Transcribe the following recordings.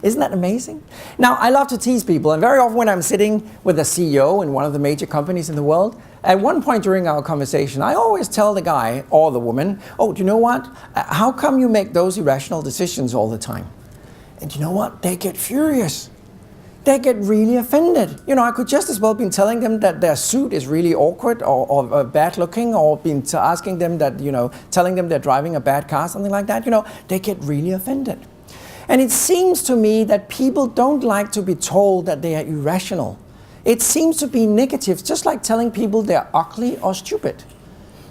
Isn't that amazing? Now, I love to tease people, and very often when I'm sitting with a CEO in one of the major companies in the world, at one point during our conversation, I always tell the guy or the woman, oh, do you know what? How come you make those irrational decisions all the time? And you know what? They get furious. They get really offended. You know, I could just as well been telling them that their suit is really awkward or bad looking, or been asking them that, you know, telling them they're driving a bad car, something like that. You know, they get really offended. And it seems to me that people don't like to be told that they are irrational. It seems to be negative, just like telling people they're ugly or stupid.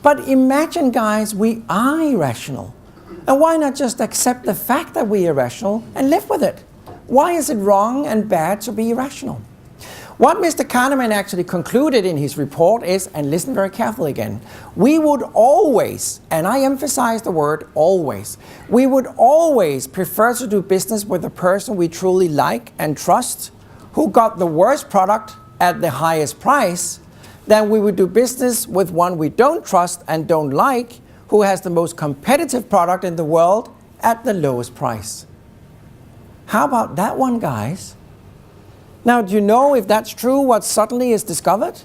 But imagine, guys, we are irrational. And why not just accept the fact that we're irrational and live with it? Why is it wrong and bad to be irrational? What Mr. Kahneman actually concluded in his report is, and listen very carefully again, we would always, and I emphasize the word always, we would always prefer to do business with a person we truly like and trust, who got the worst product at the highest price, than we would do business with one we don't trust and don't like, who has the most competitive product in the world at the lowest price. How about that one, guys? Now, do you know if that's true what suddenly is discovered?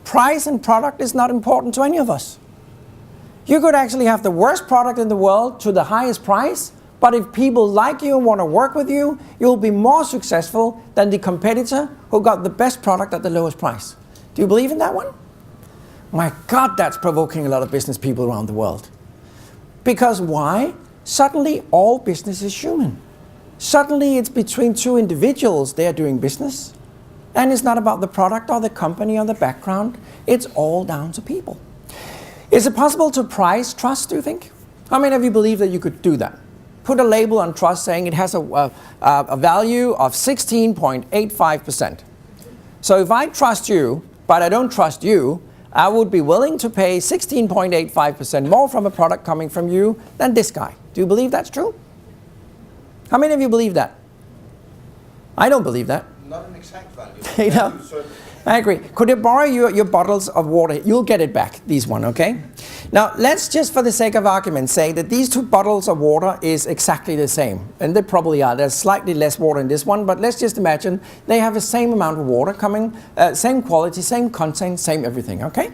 Price and product is not important to any of us. You could actually have the worst product in the world to the highest price, but if people like you and want to work with you, you'll be more successful than the competitor who got the best product at the lowest price. Do you believe in that one? My God, that's provoking a lot of business people around the world. Because why? Suddenly all business is human. Suddenly it's between two individuals they are doing business. And it's not about the product or the company or the background. It's all down to people. Is it possible to price trust, do you think? How many of you believe that you could do that? Put a label on trust saying it has a value of 16.85%. So if I trust you, but I don't trust you, I would be willing to pay 16.85% more from a product coming from you than this guy. Do you believe that's true? How many of you believe that? I don't believe that. Not an exact value. You know, I agree. Could I borrow your bottles of water? You'll get it back, these one, okay? Now, let's just for the sake of argument say that these two bottles of water is exactly the same. And they probably are. There's slightly less water in this one, but let's just imagine they have the same amount of water coming, same quality, same content, same everything, okay?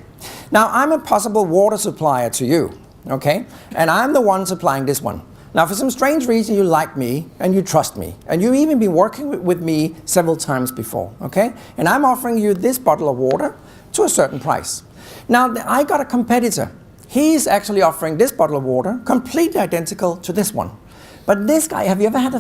Now, I'm a possible water supplier to you, okay? And I'm the one supplying this one. Now, for some strange reason, you like me and you trust me. And you've even been working with me several times before, okay? And I'm offering you this bottle of water to a certain price. Now, I got a competitor. He's actually offering this bottle of water completely identical to this one. But this guy, have you ever had a